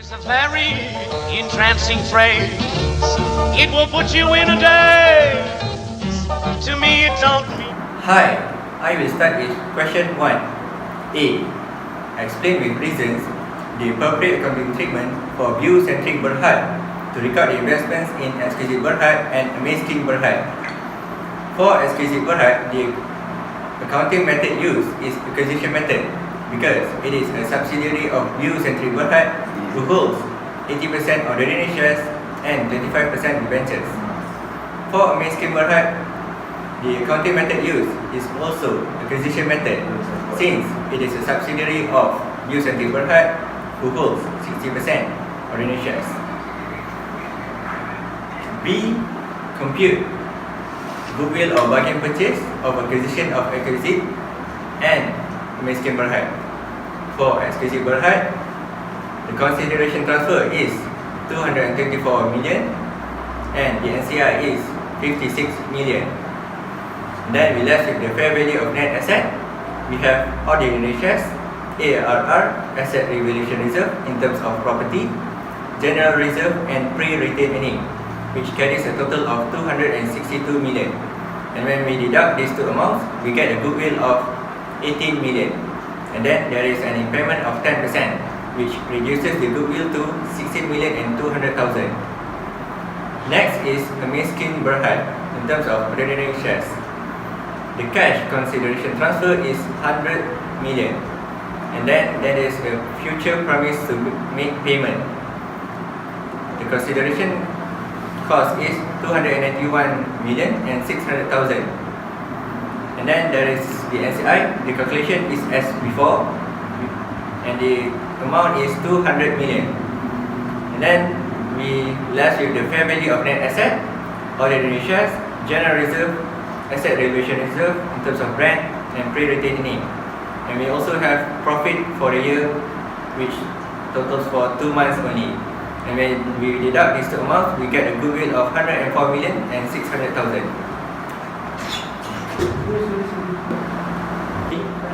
There's a very entrancing phrase. It will put you in a daze. To me, it don't mean. Hi, I will start with question 1. A. Explain with reasons the appropriate accounting treatment for view-centric berhad to record the investments in exclusive berhad and amazing berhad. For exclusive berhad, the accounting method used is acquisition method because it is a subsidiary of view-centric berhad who holds 80% ordinary shares and 25% debentures. For amazing berhad, the accounting method used is also acquisition method since it is a subsidiary of view-centric berhad who holds 60% ordinary shares. B. Compute goodwill or bargain purchase of acquisition of exclusive and amazing berhad. For exclusive berhad, the consideration transfer is 224 million and the NCI is 56 million. Then we left with the fair value of net asset. We have ordinary shares, ARR, asset revaluation reserve in terms of property, general reserve and pre-retained earning, which carries a total of 262 million. And when we deduct these two amounts, we get a goodwill of 18 million. And then there is an impairment of 10%, which reduces the goodwill to 16 million and 200,000. Next is a miskin berhad in terms of ordinary shares. The cash consideration transfer is 100 million. And then there is a future promise to make payment. The consideration cost is 291 million and 600,000. And then there is the NCI. The calculation is as before, and the amount is 200 million. And then we left with the fair value of net asset, ordinary shares, general reserve, asset revaluation reserve in terms of rent and pre-retained earning. And we also have profit for the year, which totals for 2 months only. And when we deduct these two amounts, we get a goodwill of 104 million and 600,000.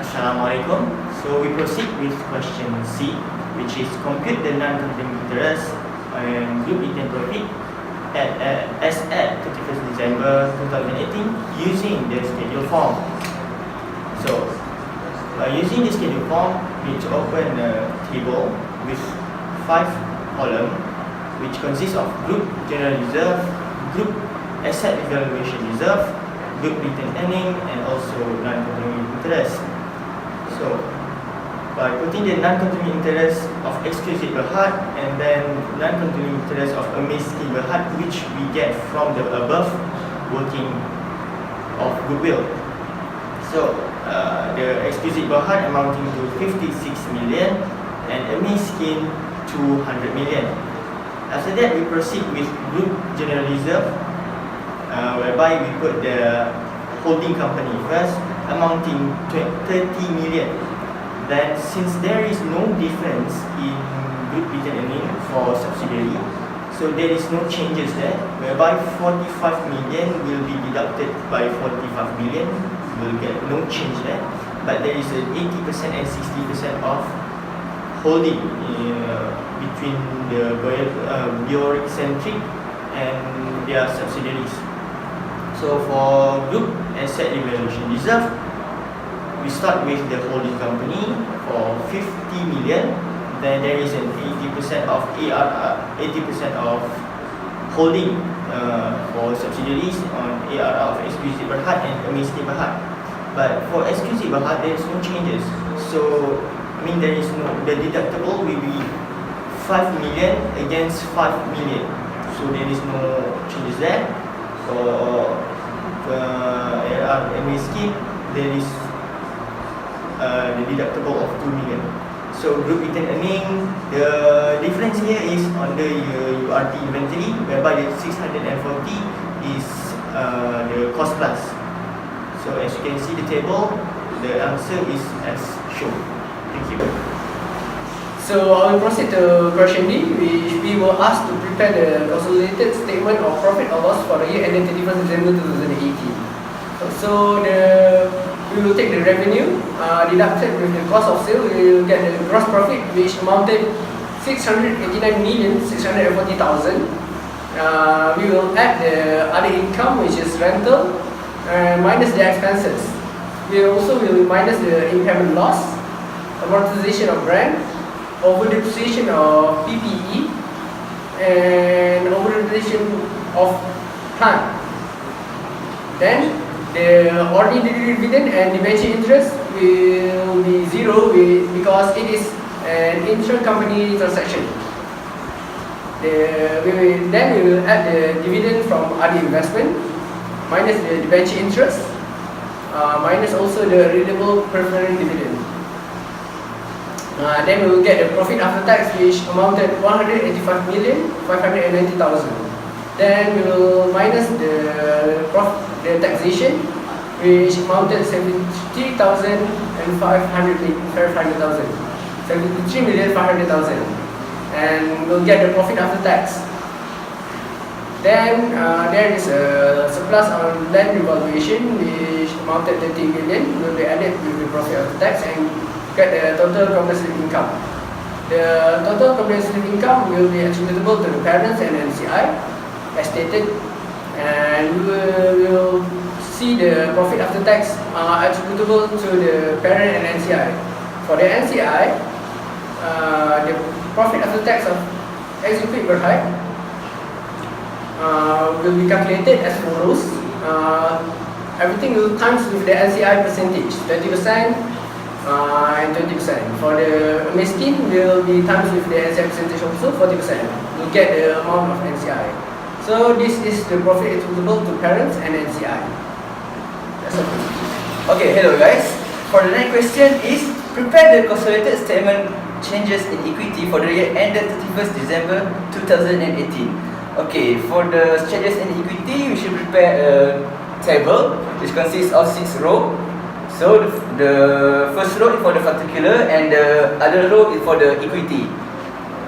Assalamualaikum. So we proceed with question C, which is compute the non-controlling interest and group return profit as at 31st December 2018 using the schedule form. So using the schedule form, we open a table with 5 column, which consists of group general reserve, group asset evaluation reserve, group retained earning, and also non-controlling interest. So, by putting the non-controlling interest of exclusive berhad and then non-controlling interest of amazing berhad, which we get from the above working of goodwill. So, the exclusive berhad amounting to 56 million and amazing 200 million. After that, we proceed with group general reserve, whereby we put the holding company first, amounting to 30 million. Then, since there is no difference in group retained earning for subsidiary, so there is no changes there, whereby 45 million will be deducted by 45 million, will get no change there. But there is an 80% and 60% of holding between the bureau-centric and their subsidiaries. So for group asset evaluation reserve, we start with the holding company for 50 million. Then there is an 80% of ARR, 80% of holding for subsidiaries on ARR of exclusive berhad and amazing berhad. But for exclusive berhad, there is no changes. So there is no, the deductible will be 5 million against 5 million. So there is no changes there. For ARR scheme, there is the deductible of 2 million. So group retained earning, the difference here is on the URT inventory, whereby the 640 is the cost plus. So as you can see the table, the answer is as shown. Thank you. So I will proceed to question D, which we were asked to prepare the consolidated statement of profit or loss for the year ended 31st December 2018. So we will take the revenue deducted with the cost of sale. We will get the gross profit, which amounted 689,640,000. We will add the other income, which is rental, minus the expenses. We also will minus the impairment loss, amortization of brand, over-depreciation of PPE, and over-depreciation of plant. Then the ordinary dividend and debenture interest will be zero because it is an insurance company transaction. Then we will add the dividend from other investment, minus the debenture interest, minus also the renewable preferred dividend. Then we will get the profit after tax, which amounted 185,590,000. Then we will minus the taxation, which amounted 73,500,000, and we'll get the profit after tax. Then there is a surplus on land revaluation, which amounted 30 million, will be added with the profit after tax and get the total comprehensive income. The total comprehensive income will be attributable to the parents and NCI, as stated, and we will see the profit after tax attributable to the parent and NCI. For the NCI, the profit after tax of executive Berhad will be calculated as follows. Everything will times with the NCI percentage, 20% and 20%. For the miskin will be times with the NCI percentage also, 40%. We'll get the amount of NCI. So this is the profit attributable to parents and NCI. That's all. Okay, hello guys. For the next question is, prepare the consolidated statement changes in equity for the year ended 31st December 2018. Okay, for the changes in equity, we should prepare a table which consists of 6 rows. So the first row is for the particular and the other row is for the equity.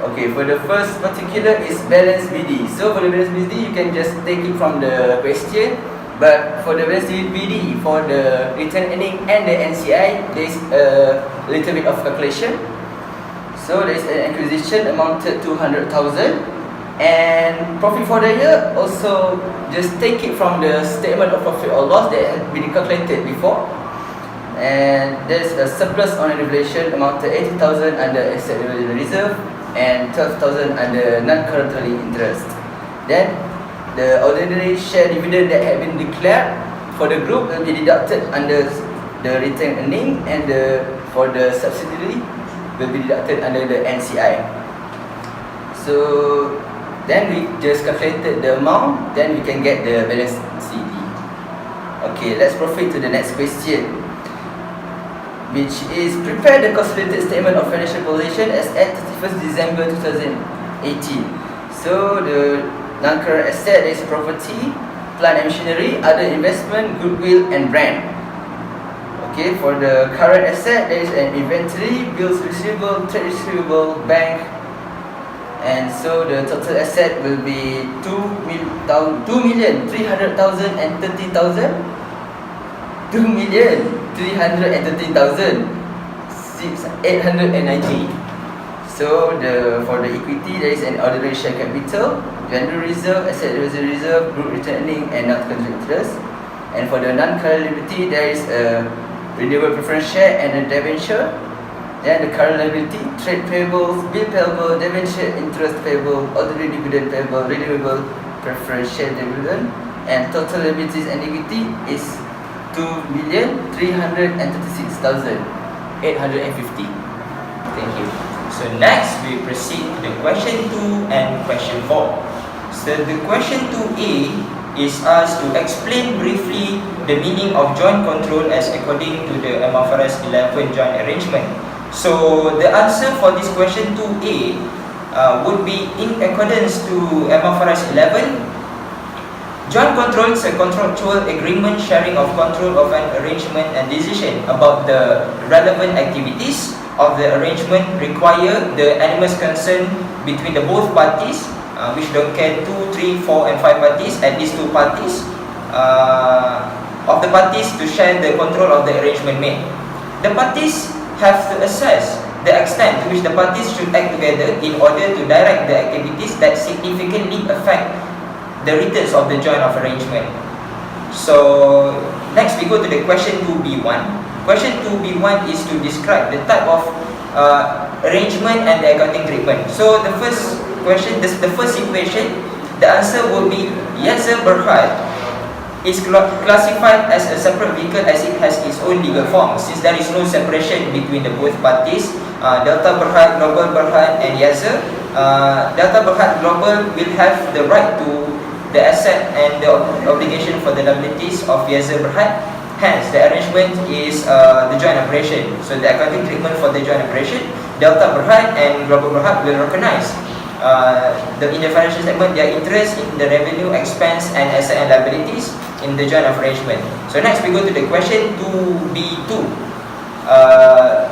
Okay, for the first particular is balance BD. So for the balance BD, you can just take it from the question. But for the balance BD, for the return earning and the NCI, there is a little bit of calculation. So there is an acquisition amounted to 100,000, and profit for the year also just take it from the statement of profit or loss that had been calculated before. And there is a surplus on revaluation amounted 80,000 under asset reserve and 12,000 under non-currently interest. Then the ordinary share dividend that had been declared for the group will be deducted under the retained earning, and for the subsidiary will be deducted under the NCI. So then we just calculated the amount, then we can get the balance CD. Okay, let's proceed to the next question, which is prepare the consolidated statement of financial position as at 31st December 2018. So the non-current asset is property, plant and machinery, other investment, goodwill and brand. Okay, for the current asset, there is an inventory, bills receivable, trade receivable, bank, and so the total asset will be 2,300,000 and 30,000. 2,313,890. So for the equity, there is an ordinary share capital, general reserve, asset reserve, group returning, and non-current interest. And for the non-current liability, there is a renewable preference share and a debenture. Then the current liability, trade payables, bill payable, debenture, interest payable, ordinary dividend payable, renewable preference share dividend, and total liabilities and equity is 2,336,850. Thank you. So next we proceed to the question 2 and question 4. So the question 2A is asked to explain briefly the meaning of joint control as according to the FAR610 joint arrangement. So the answer for this question 2A would be in accordance to FAR611. Joint control is a contractual agreement sharing of control of an arrangement and decision about the relevant activities of the arrangement require the animals concerned between the both parties, which don't care 2, 3, 4 and 5 parties, at least 2 parties of the parties to share the control of the arrangement made. The parties have to assess the extent to which the parties should act together in order to direct the activities that significantly affect the returns of the joint of arrangement. So next we go to the question 2B1. Question 2B1 is to describe the type of arrangement and the accounting treatment. So the first question, the first situation, the answer will be Yasser Berhad is classified as a separate vehicle as it has its own legal form, since there is no separation between the both parties. Delta Berhad, Global Berhad and Yasser. Delta Berhad Global will have the right to the asset and the obligation for the liabilities of Yasser Berhad. Hence, the arrangement is the joint operation. So the accounting treatment for the joint operation, Delta Berhad and Global Berhad will recognize in the financial statement their interest in the revenue, expense and asset and liabilities in the joint of arrangement. So next we go to the question 2B2.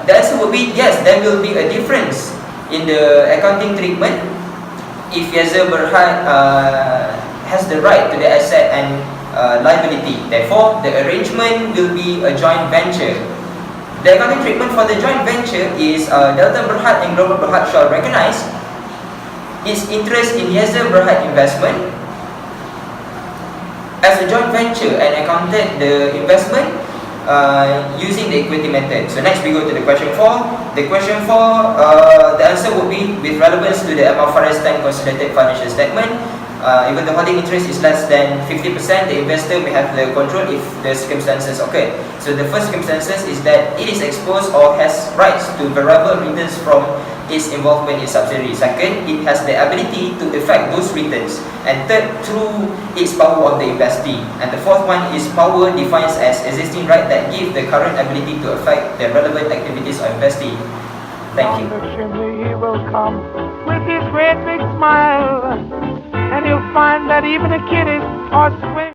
The answer would be yes, there will be a difference in the accounting treatment if Yasser Berhad has the right to the asset and liability. Therefore, the arrangement will be a joint venture. The accounting treatment for the joint venture is Delta Berhad and Global Berhad shall recognize its interest in Yasser Berhad investment as a joint venture and accounted the investment using the equity method. So next we go to the question 4. The question 4, the answer would be with relevance to the Ammar FAR610 consolidated financial statement. Even the holding interest is less than 50%, the investor may have the control if the circumstances occur. So the first circumstances is that it is exposed or has rights to variable returns from its involvement in subsidiary. Second, it has the ability to effect those returns. And third, through its power of the investee. And the fourth one is power defines as existing right that give the current ability to affect the relevant activities of investee. Thank you. Down the chimney he will come with his great big smile, and you'll find that even the kiddies are swing.